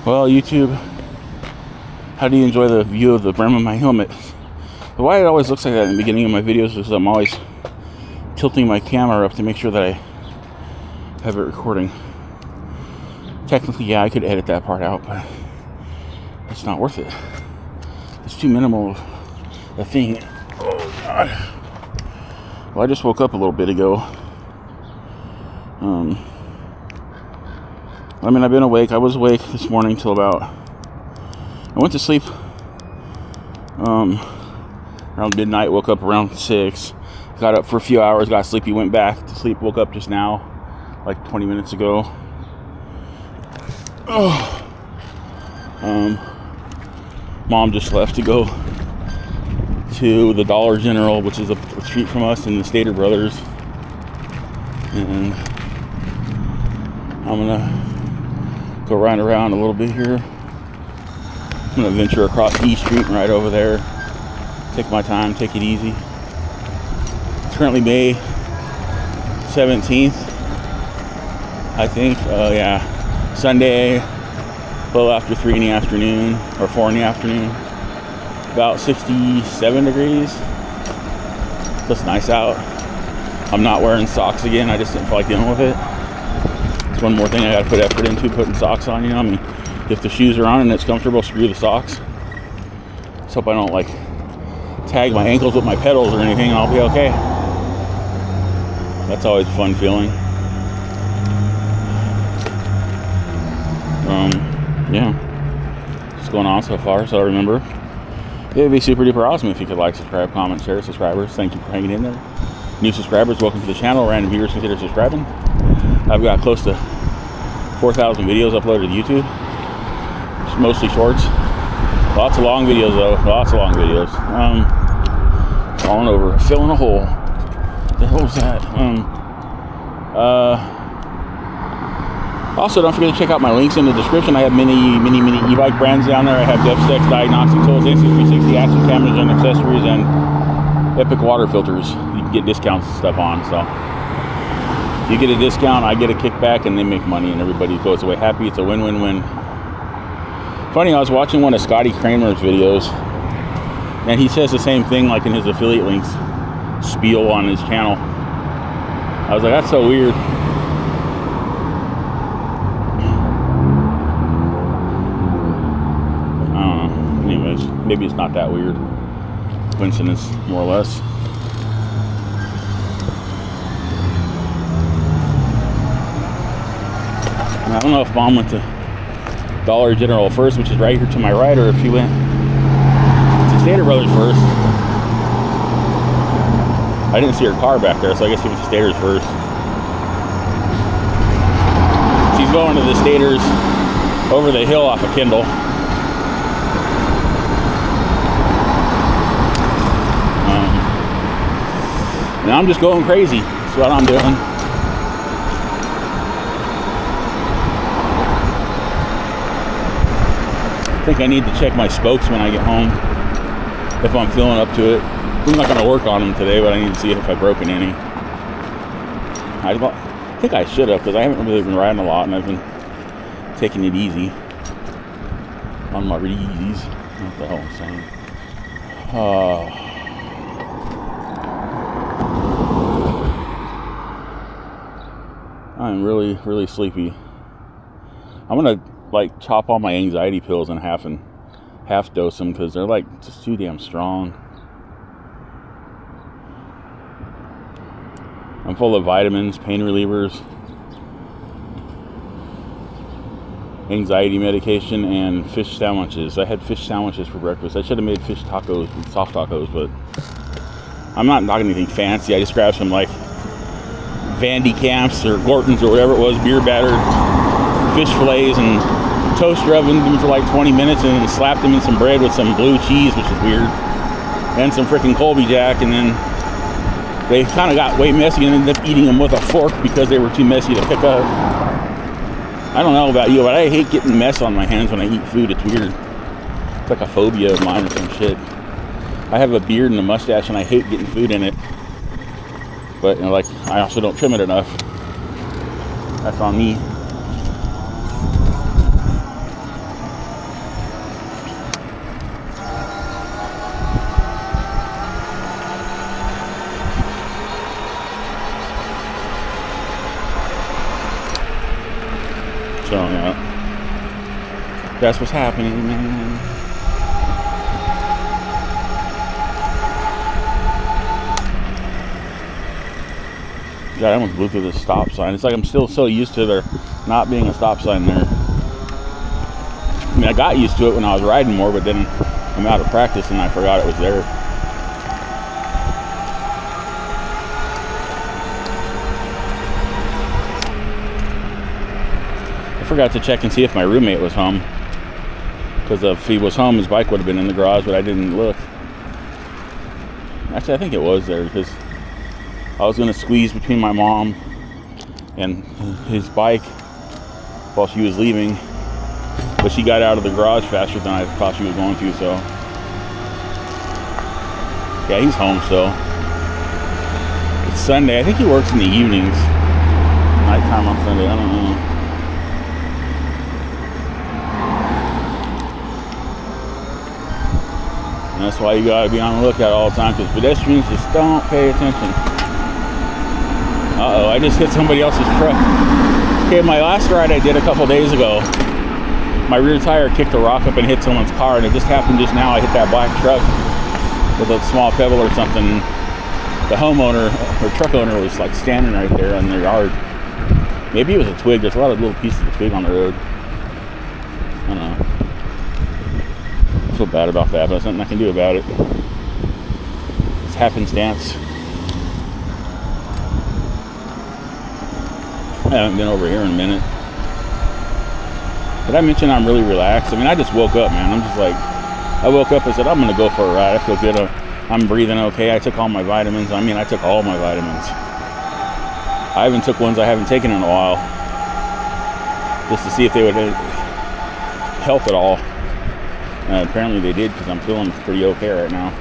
Well, YouTube, how do you enjoy the view of the brim of my helmet? Why it always looks like that in the beginning of my videos is I'm always tilting my camera up to make sure that I have it recording. Technically, yeah, I could edit that part out, but it's not worth it. It's too minimal a thing. Oh, God. Well, I just woke up a little bit ago. I've been awake. I was awake this morning till about... I went to sleep around midnight, woke up around 6. Got up for a few hours, got sleepy, went back to sleep, woke up just now, like 20 minutes ago. Mom just left to go to the Dollar General, which is a street from us, and the Stater Brothers. And I'm gonna go ride around a little bit here. I'm gonna venture across E Street and right over there. Take my time, take it easy. It's currently May 17th, I think. Yeah, Sunday, a little after 3 in the afternoon, or 4 in the afternoon. About 67 degrees. So it's nice out. I'm not wearing socks again. I just didn't feel like dealing with it. It's one more thing I gotta put effort into, putting socks on, you know. I mean, if the shoes are on and it's comfortable, screw the socks. Just hope I don't like tag my ankles with my pedals or anything and I'll be okay. That's always a fun feeling. Yeah. What's going on so far? So remember, it would be super duper awesome if you could like, subscribe, comment, share. Subscribers, thank you for hanging in there. New subscribers, welcome to the channel. Random viewers, consider subscribing. I've got close to 4,000 videos uploaded to YouTube. It's mostly shorts. Lots of long videos though. Lots of long videos. Falling over, filling a hole. What the hell was that? Also, don't forget to check out my links in the description. I have many e-bike brands down there. I have DevStex, diagnostic tools, Insta360 action cameras and accessories, and Epic water filters. You can get discounts and stuff on. So you get a discount, I get a kickback, and they make money, and everybody goes away happy. It's a win-win-win. Funny, I was watching one of Scotty Kramer's videos, and he says the same thing like in his affiliate links spiel on his channel. I was like, that's so weird. Anyways, maybe it's not that weird. Coincidence, more or less. I don't know if Mom went to Dollar General first, which is right here to my right, or if she went to Stater Brothers first. I didn't see her car back there, so I guess she went to Stater's first. She's going to the Stater's over the hill off of Kendall. And I'm just going crazy. That's what I'm doing. I think I need to check my spokes when I get home, if I'm feeling up to it. I'm not going to work on them today, but I need to see if I've broken any. I think I should have, because I haven't really been riding a lot, and I've been taking it easy on my Yeezys. What the hell am I saying? I'm really sleepy. I'm gonna chop all my anxiety pills in half and half dose them, because they're just too damn strong. I'm full of vitamins, pain relievers, anxiety medication, and fish sandwiches. I had fish sandwiches for breakfast. I should have made fish tacos, soft tacos, but I'm not anything fancy. I just grabbed some Vandy Camps or Gorton's or whatever it was, beer battered fish fillets, and toaster ovened them for 20 minutes, and then slapped them in some bread with some blue cheese, which is weird, and some freaking Colby Jack, and then they kind of got way messy and ended up eating them with a fork because they were too messy to pick up. I don't know about you, but I hate getting mess on my hands when I eat food. It's weird. It's like a phobia of mine or some shit. I have a beard and a mustache, and I hate getting food in it. But I also don't trim it enough. That's on me. That's what's happening, man. God, I almost blew through the stop sign. It's like I'm still so used to there not being a stop sign there. I mean, I got used to it when I was riding more, but then I'm out of practice and I forgot it was there. I forgot to check and see if my roommate was home. Because if he was home, his bike would have been in the garage, but I didn't look. Actually, I think it was there because I was going to squeeze between my mom and his bike while she was leaving, but she got out of the garage faster than I thought she was going to, so yeah, he's home still. It's Sunday. I think he works in the evenings. Nighttime on Sunday, I don't know. And that's why you gotta be on the lookout all the time, because pedestrians just don't pay attention. Uh-oh, I just hit somebody else's truck. Okay, my last ride I did a couple days ago, my rear tire kicked a rock up and hit someone's car, and it just happened just now. I hit that black truck with a small pebble or something. The homeowner, or truck owner, was like standing right there in their yard. Maybe it was a twig. There's a lot of little pieces of twig on the road. I don't know. I feel bad about that, but there's nothing I can do about it. It's happenstance. I haven't been over here in a minute. Did I mention I'm really relaxed? I mean, I just woke up, man. I'm just like, I woke up and said, I'm going to go for a ride. I feel good. I'm breathing okay. I took all my vitamins. I mean, I took all my vitamins. I even took ones I haven't taken in a while, just to see if they would help at all. Apparently they did, because I'm feeling pretty okay right now.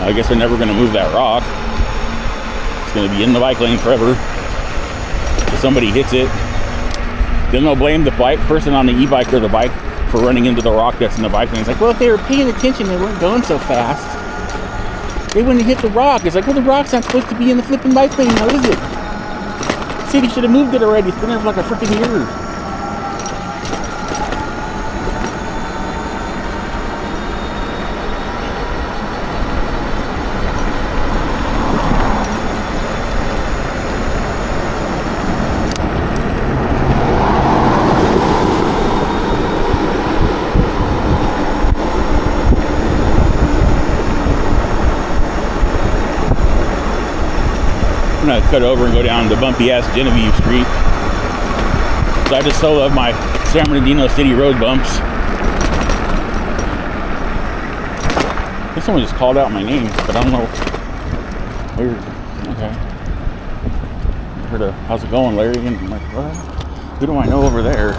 I guess they're never going to move that rock. It's going to be in the bike lane forever. If somebody hits it, then they'll blame the bike person on the e-bike or the bike for running into the rock that's in the bike lane. It's like, well, if they were paying attention, they weren't going so fast. They wouldn't hit the rock. It's like, well, the rock's not supposed to be in the flipping bike lane now, is it? The city should have moved it already. It's been there for like a freaking year. I'm gonna cut over and go down the bumpy ass Genevieve Street. So I just so love my San Bernardino City road bumps. I think someone just called out my name, but I don't know. Weird. Okay. I heard a, how's it going, Larry? And I'm like, what? Who do I know over there?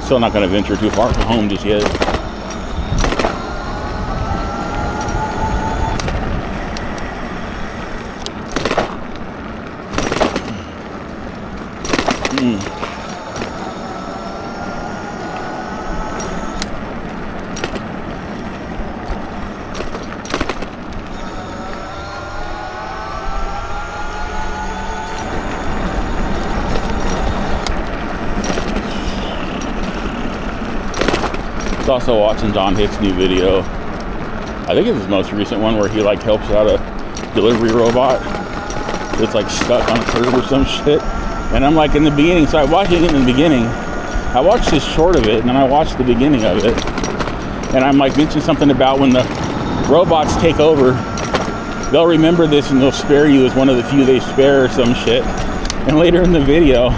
Still not going to venture too far from home just yet. Also watching John Hick's new video. I think it's his most recent one where he like helps out a delivery robot that's like stuck on a curb or some shit. And I'm like in the beginning, so I watched it in the beginning. I watched this short of it and then I watched the beginning of it. And I'm like mentioning something about when the robots take over, they'll remember this and they'll spare you as one of the few they spare or some shit. And later in the video,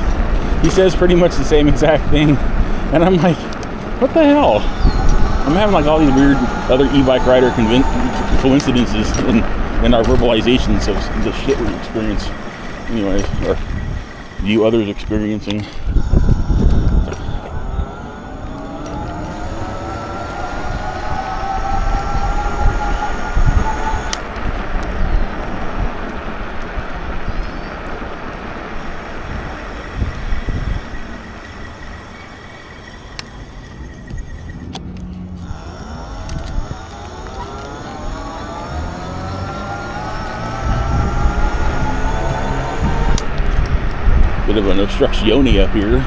he says pretty much the same exact thing. And I'm like, what the hell? I'm having like all these weird other e-bike rider coincidences in and our verbalizations of the shit we experience, anyways, or view others experiencing. Bit of an obstructione up here.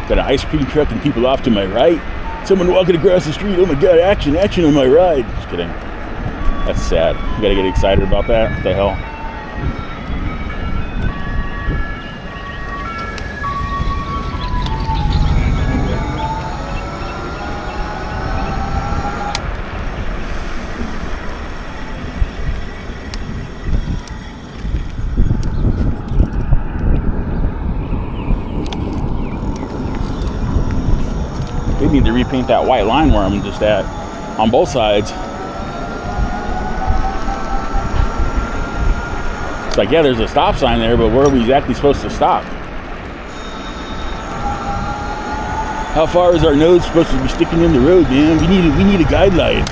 Got an ice cream truck and people off to my right. Someone walking across the street. Oh my god, action on my ride. Just kidding. That's sad. You gotta get excited about that. What the hell? They need to repaint that white line where I'm just at on both sides. It's like, yeah, there's a stop sign there, but where are we exactly supposed to stop? How far is our nose supposed to be sticking in the road, man? We need a guideline.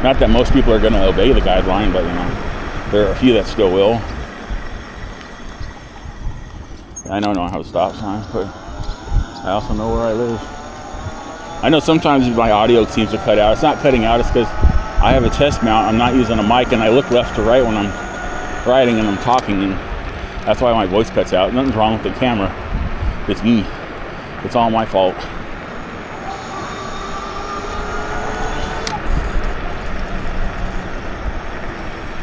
Not that most people are going to obey the guideline, but you know, there are a few that still will. I don't know how to stop sign, but I also know where I live. I know sometimes my audio seems to cut out. It's not cutting out, it's because I have a chest mount. I'm not using a mic, and I look left to right when I'm riding and I'm talking, and that's why my voice cuts out. Nothing's wrong with the camera. It's me. It's all my fault.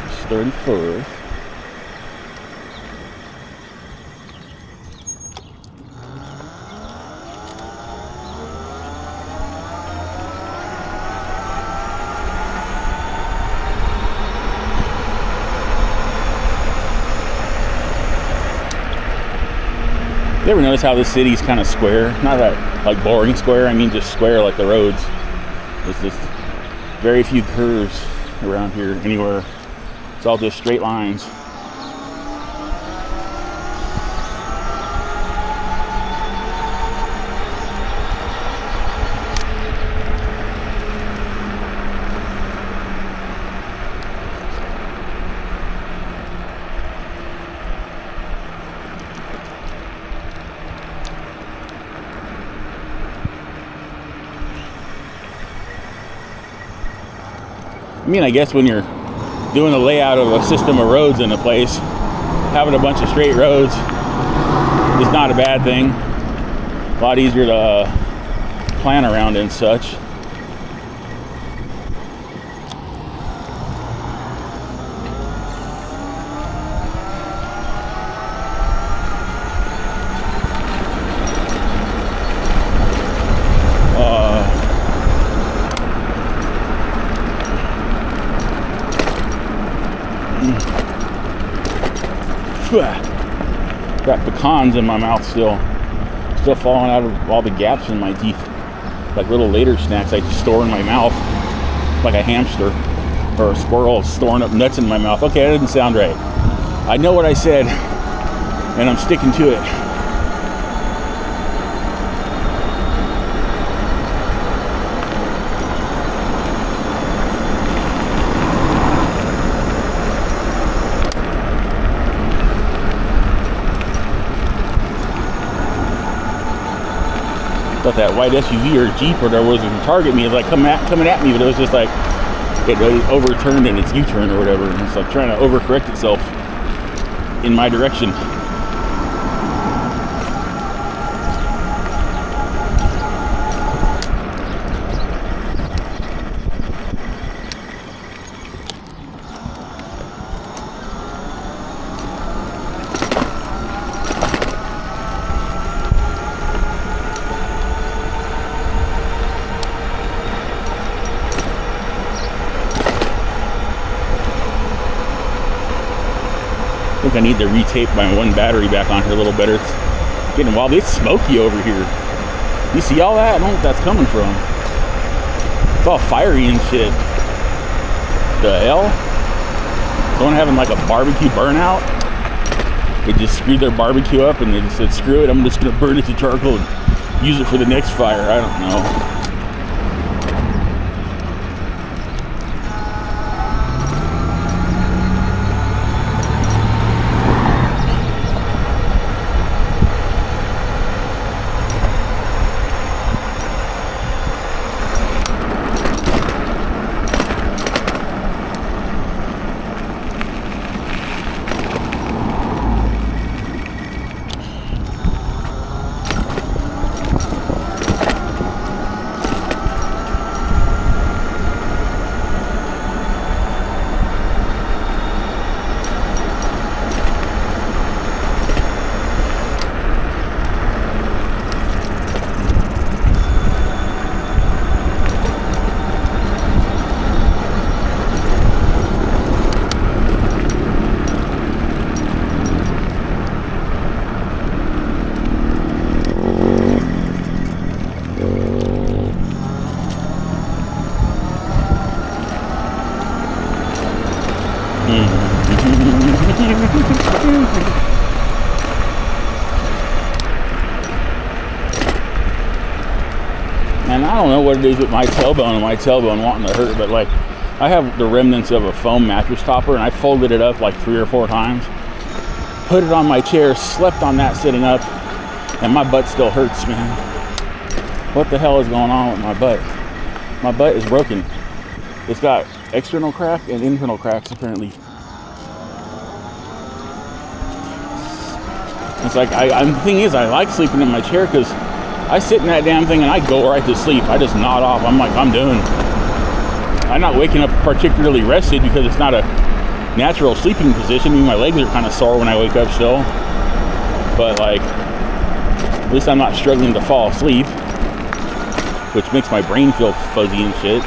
It's 34th. You ever notice how this city's kind of square? Not that like boring square, I mean just square like the roads. There's just very few curves around here anywhere. It's all just straight lines. I mean, I guess when you're doing the layout of a system of roads in a place, having a bunch of straight roads is not a bad thing. A lot easier to plan around and such. Got pecans in my mouth still falling out of all the gaps in my teeth, like little later snacks I just store in my mouth, like a hamster or a squirrel storing up nuts in my mouth. Okay, that didn't sound right. I know what I said, and I'm sticking to it. Thought that white SUV or Jeep or whatever was going to target me. It was like coming at me, but it was just like it overturned in its U-turn or whatever, and it's like trying to overcorrect itself in my direction. I think I need to retape my one battery back on here a little better. It's getting wild. It's smoky over here. You see all that? I don't know what that's coming from. It's all fiery and shit. The hell? someone having like a barbecue burnout. They just screwed their barbecue up and they just said, screw it, I'm just gonna burn it to charcoal and use it for the next fire. I don't know. And I don't know what it is with my tailbone and my tailbone wanting to hurt, but like I have the remnants of a foam mattress topper and I folded it up like 3 or 4 times, put it on my chair, slept on that sitting up, and my butt still hurts, man. What the hell is going on with my butt? My butt is broken. It's got external crack and internal cracks apparently. It's like, the thing is, I like sleeping in my chair because I sit in that damn thing and I go right to sleep. I just nod off. I'm like, I'm done. I'm not waking up particularly rested because it's not a natural sleeping position. I mean, my legs are kind of sore when I wake up still. But like, at least I'm not struggling to fall asleep, which makes my brain feel fuzzy and shit.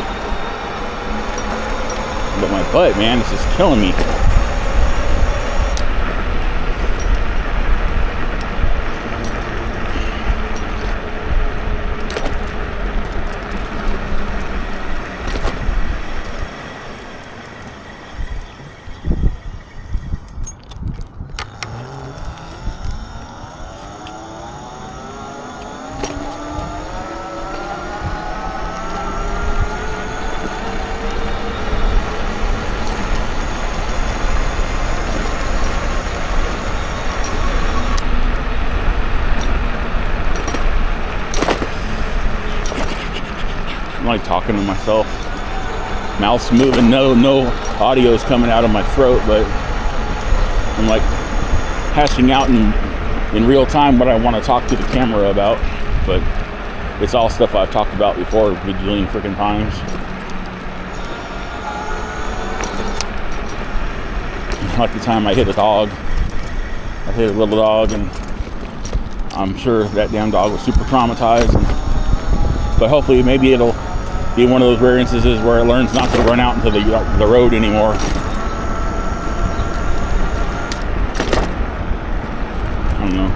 But my butt, man, it's just killing me. I'm like talking to myself, mouth's moving, no audio's coming out of my throat, but I'm like hashing out in real time what I want to talk to the camera about. But it's all stuff I've talked about before a bajillion freaking times. Like the time I hit a dog, I hit a little dog, and I'm sure that damn dog was super traumatized. But hopefully, maybe it'll be one of those rare instances where it learns not to run out into the road anymore. I don't know.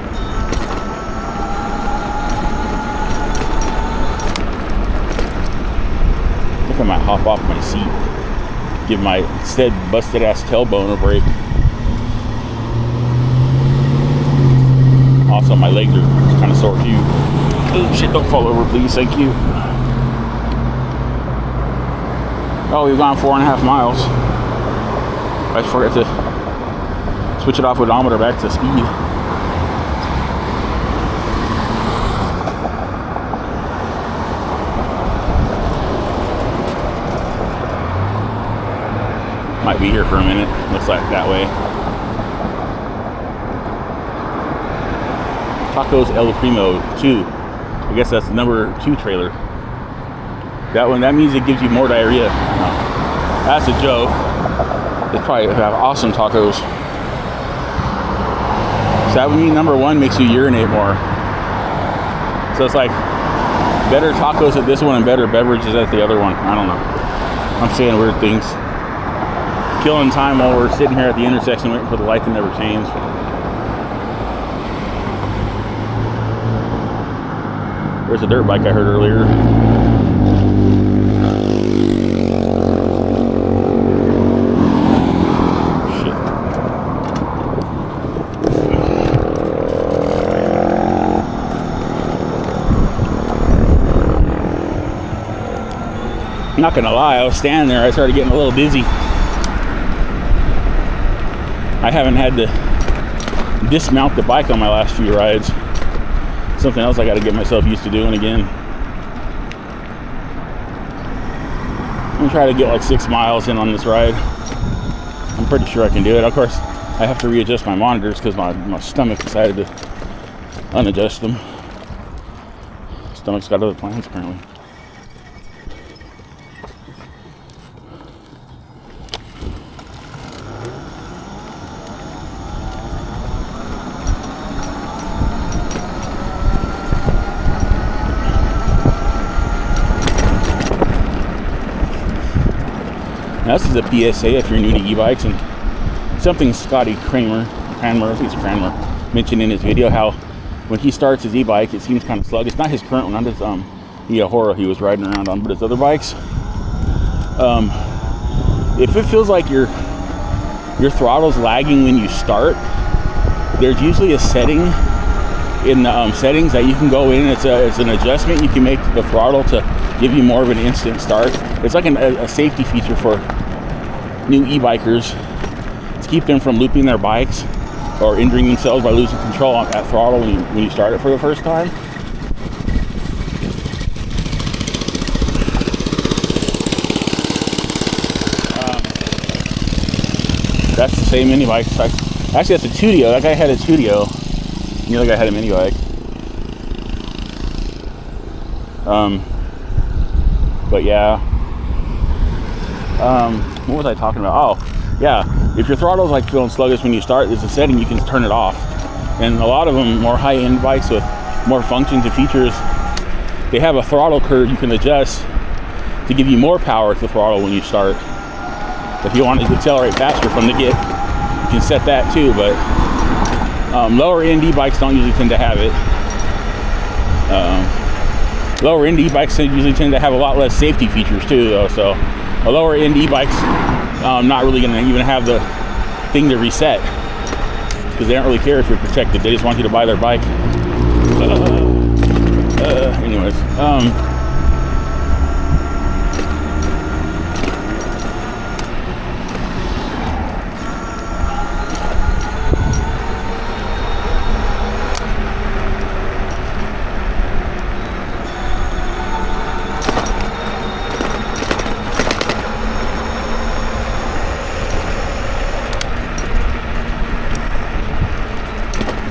I think I might hop off my seat, give my instead busted ass tailbone a break. Also, my legs are kind of sore too. Oh shit, don't fall over, please, thank you. Oh, we've gone 4.5 miles. I just forgot to switch it off odometer back to speed. Might be here for a minute, looks like that way. Tacos El Primo 2. I guess that's the number 2 trailer. That means it gives you more diarrhea. No, that's a joke. They probably have awesome tacos. So that would mean number 1 makes you urinate more. So it's like better tacos at this one and better beverages at the other one. I don't know. I'm saying weird things. Killing time while we're sitting here at the intersection waiting for the light to never change. There's a dirt bike I heard earlier. I'm not gonna lie, I was standing there, I started getting a little dizzy. I haven't had to dismount the bike on my last few rides. Something else I gotta get myself used to doing again. I'm gonna try to get like 6 miles in on this ride. I'm pretty sure I can do it. Of course, I have to readjust my monitors because my stomach decided to unadjust them. Stomach's got other plans apparently. Now, this is a PSA if you're new to e-bikes, and something Scotty Cranmer, I think it's Cranmer, mentioned in his video how when he starts his e-bike, it seems kind of sluggish. Not his current one, not his Yahora he was riding around on, but his other bikes. If it feels like your throttle's lagging when you start, there's usually a setting in the settings that you can go in. It's an adjustment you can make to the throttle to give you more of an instant start. It's like a safety feature for new e-bikers to keep them from looping their bikes or injuring themselves by losing control at throttle when you start it for the first time. That's the same mini bike. Actually, that's a Tudio. That guy had a Tudio. The other guy had a mini bike. But yeah. What was I talking about? Oh, yeah. If your throttle's like feeling sluggish when you start, there's a setting you can turn it off. And a lot of them, more high-end bikes with more functions and features, they have a throttle curve you can adjust to give you more power to the throttle when you start. If you want to accelerate faster from the get, you can set that too. But lower end e-bikes don't usually tend to have it. Lower end e-bikes usually tend to have a lot less safety features too, though. So a lower end e-bike's not really going to even have the thing to reset because they don't really care if you're protected. They just want you to buy their bike. Anyways.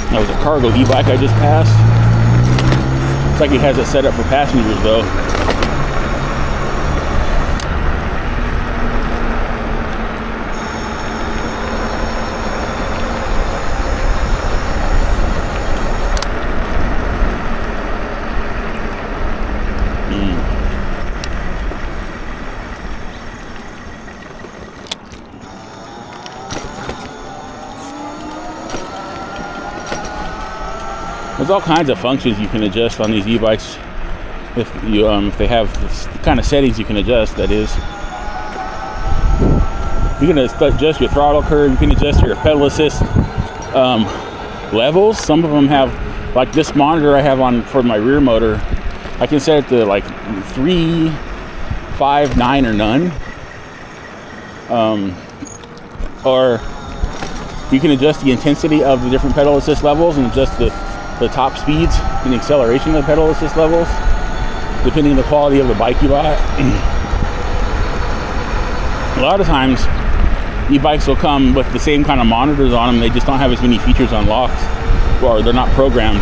That was a cargo e-bike I just passed. Looks like it has it set up for passengers though. There's all kinds of functions you can adjust on these e-bikes if they have the kind of settings you can adjust. That is, you can adjust your throttle curve, you can adjust your pedal assist levels. Some of them have, like this monitor I have on for my rear motor, I can set it to like 3, 5, 9, or none. Or you can adjust the intensity of the different pedal assist levels and adjust the top speeds and the acceleration of the pedal assist levels depending on the quality of the bike you bought. A lot of times e-bikes will come with the same kind of monitors on them, they just don't have as many features unlocked or they're not programmed.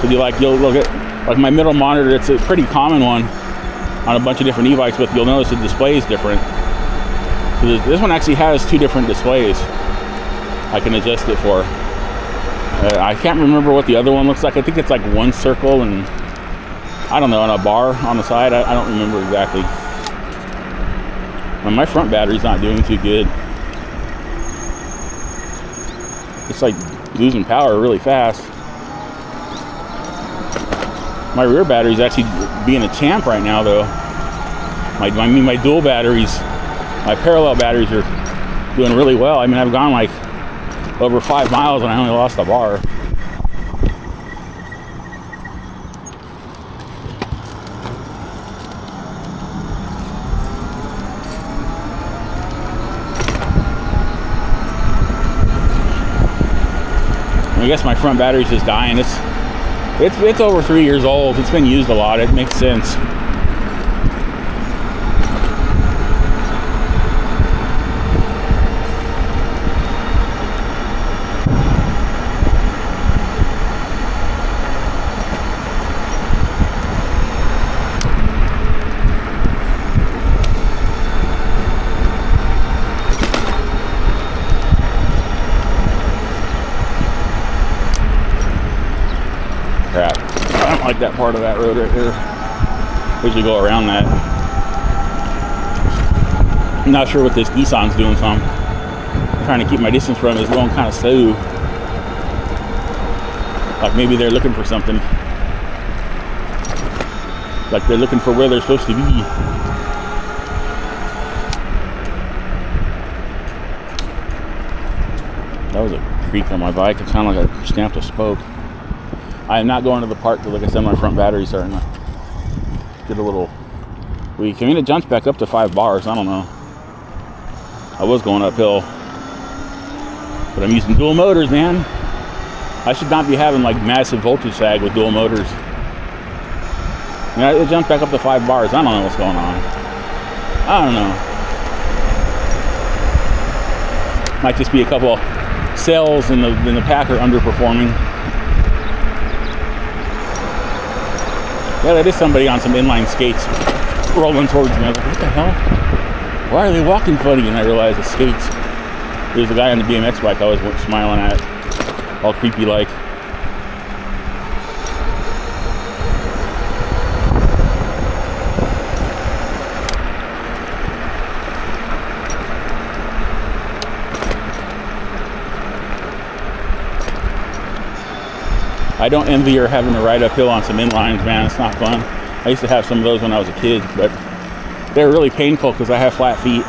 So you'll look at like my middle monitor, it's a pretty common one on a bunch of different e-bikes, but you'll notice the display is different. This one actually has 2 different displays I can adjust it for. I can't remember what the other one looks like. I think it's like one circle and I don't know, and a bar on the side. I don't remember exactly. And my front battery's not doing too good. It's like losing power really fast. My rear battery's actually being a champ right now though. My dual batteries, my parallel batteries are doing really well. I mean, I've gone like over 5 miles and I only lost a bar. I guess my front battery's just dying. It's over 3 years old. It's been used a lot. It makes sense. Crap. I don't like that part of that road right here. Usually go around that. I'm not sure what this Nissan's doing, so I'm trying to keep my distance from it. It's going kind of slow. Like maybe they're looking for something. Like they're looking for where they're supposed to be. That was a creak on my bike. It sounded like I stamped a spoke. I am not going to the park because, like I said, my front battery's starting to get a little weak. I mean, it jumps back up to 5 bars. I don't know. I was going uphill. But I'm using dual motors, man. I should not be having, like, massive voltage sag with dual motors. Yeah, it jumped back up to 5 bars. I don't know what's going on. I don't know. Might just be a couple cells in the pack are underperforming. Yeah, that is somebody on some inline skates rolling towards me. I was like, what the hell? Why are they walking funny? And I realized it's skates. There's a guy on the BMX bike I was smiling at, all creepy like. I don't envy her having to ride uphill on some inlines, man. It's not fun. I used to have some of those when I was a kid, but they're really painful because I have flat feet.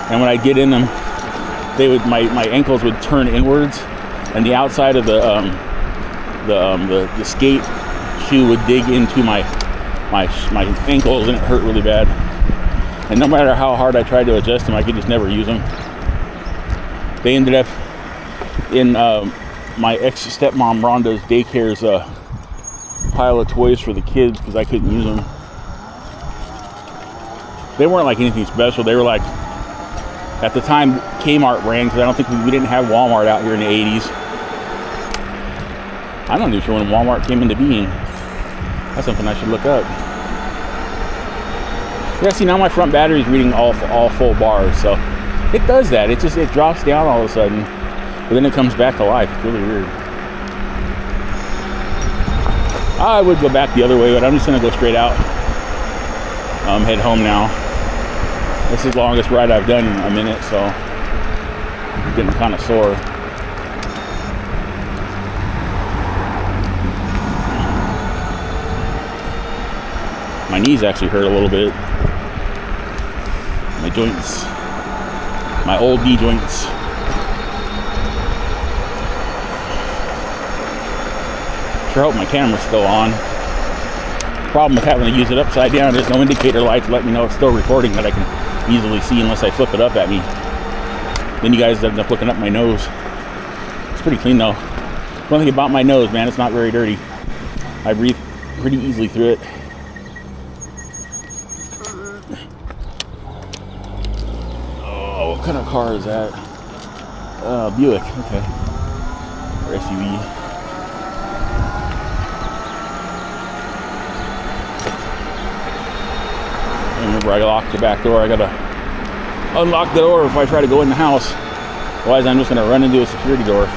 And when I get in them, my ankles would turn inwards, and the outside of the skate shoe would dig into my ankles, and it hurt really bad. And no matter how hard I tried to adjust them, I could just never use them. They ended up in my ex-stepmom Rhonda's daycare's pile of toys for the kids because I couldn't use them. They weren't like anything special. They were like, at the time, Kmart ran because I don't think we didn't have Walmart out here in the 80s. I'm not even sure when Walmart came into being. That's something I should look up. Yeah, see, now my front battery's reading all full bars, so it does that. It drops down all of a sudden, but then it comes back to life. It's really weird. I would go back the other way, but I'm just gonna go straight out. Head home now. This is the longest ride I've done in a minute, so I'm getting kind of sore. My knees actually hurt a little bit. My joints. My old knee joints. Sure hope my camera's still on. Problem with having to use it upside down, there's no indicator light to let me know it's still recording that I can easily see unless I flip it up at me. Then you guys end up looking up my nose. It's pretty clean though. One thing about my nose, man, it's not very dirty. I breathe pretty easily through it. Oh, what kind of car is that? Buick, okay. Or SUV. Remember, I locked the back door. I gotta unlock the door if I try to go in the house. Otherwise, I'm just gonna run into a security door.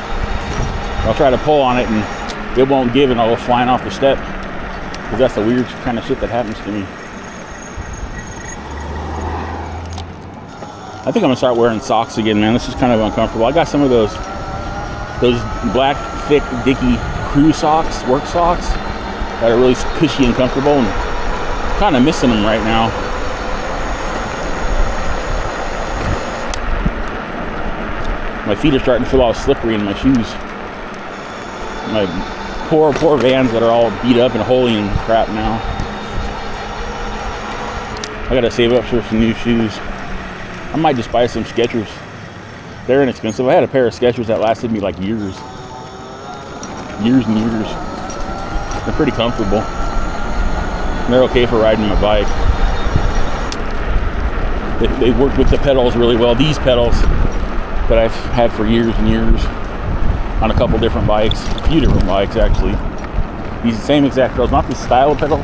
I'll try to pull on it and it won't give and I'll go flying off the step. Because that's the weird kind of shit that happens to me. I think I'm gonna start wearing socks again, man. This is kind of uncomfortable. I got some of those black, thick, dicky crew socks, work socks, that are really cushy and comfortable, and kind of missing them right now. My feet are starting to feel all slippery in my shoes. My poor Vans that are all beat up and holey and crap now. I gotta save up for some new shoes. I might just buy some Skechers. They're inexpensive. I had a pair of Skechers that lasted me like years. years and years. They're pretty comfortable. They're okay for riding my bike. They work with the pedals really well. These pedals that I've had for years and years on a couple different bikes, a few different bikes actually. These same exact pedals, not this style of pedal,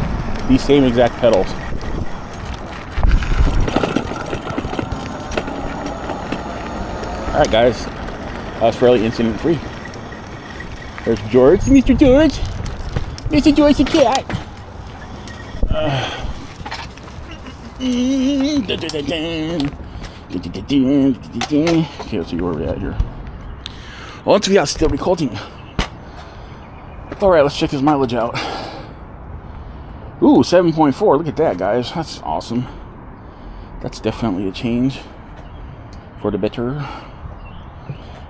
these same exact pedals. Alright guys, that was fairly incident free. There's George, Mr. George. Mr. George the cat. Okay, let's see where we're at here. Well, we are still recording. Alright, let's check his mileage out. Ooh, 7.4. Look at that, guys. That's awesome. That's definitely a change for the better.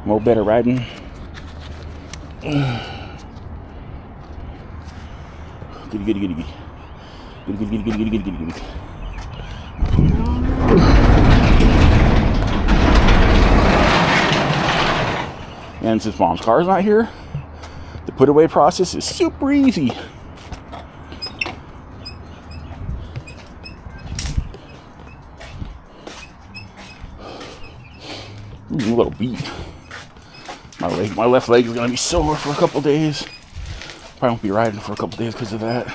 More better riding. Goody. And since Mom's car is not here, the put away process is super easy. Ooh, a little beat. My left leg is gonna be sore for a couple days. Probably won't be riding for a couple days because of that.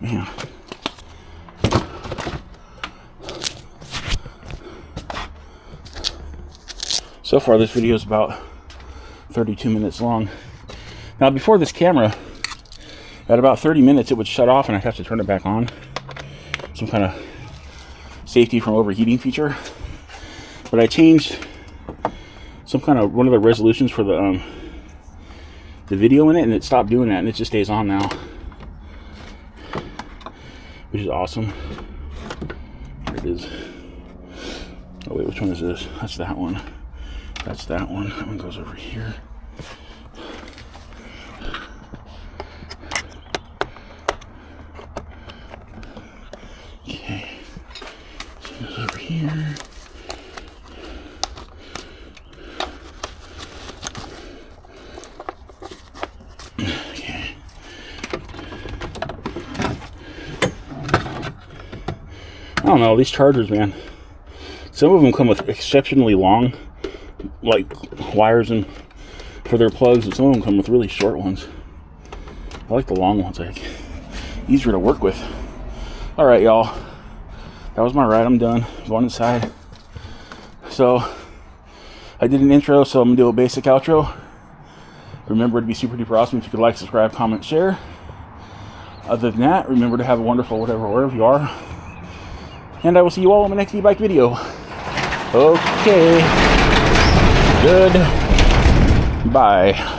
Man. So far this video is about 32 minutes long. Now before this camera, at about 30 minutes it would shut off and I'd have to turn it back on. Some kind of safety from overheating feature. But I changed some kind of one of the resolutions for the video in it, and it stopped doing that, and it just stays on now, which is awesome. There it is. Oh wait, which one is this? That's that one. That's that one. That one goes over here. Okay. So it goes over here. Okay. I don't know, these chargers, man. Some of them come with exceptionally long, like, wires and for their plugs, and some of them come with really short ones. I like the long ones, like, easier to work with. Alright, y'all. That was my ride. I'm done. Going inside. So, I did an intro, so I'm going to do a basic outro. Remember to be super duper awesome if you could like, subscribe, comment, share. Other than that, remember to have a wonderful wherever you are. And I will see you all in my next e-bike video. Okay. Good. Bye.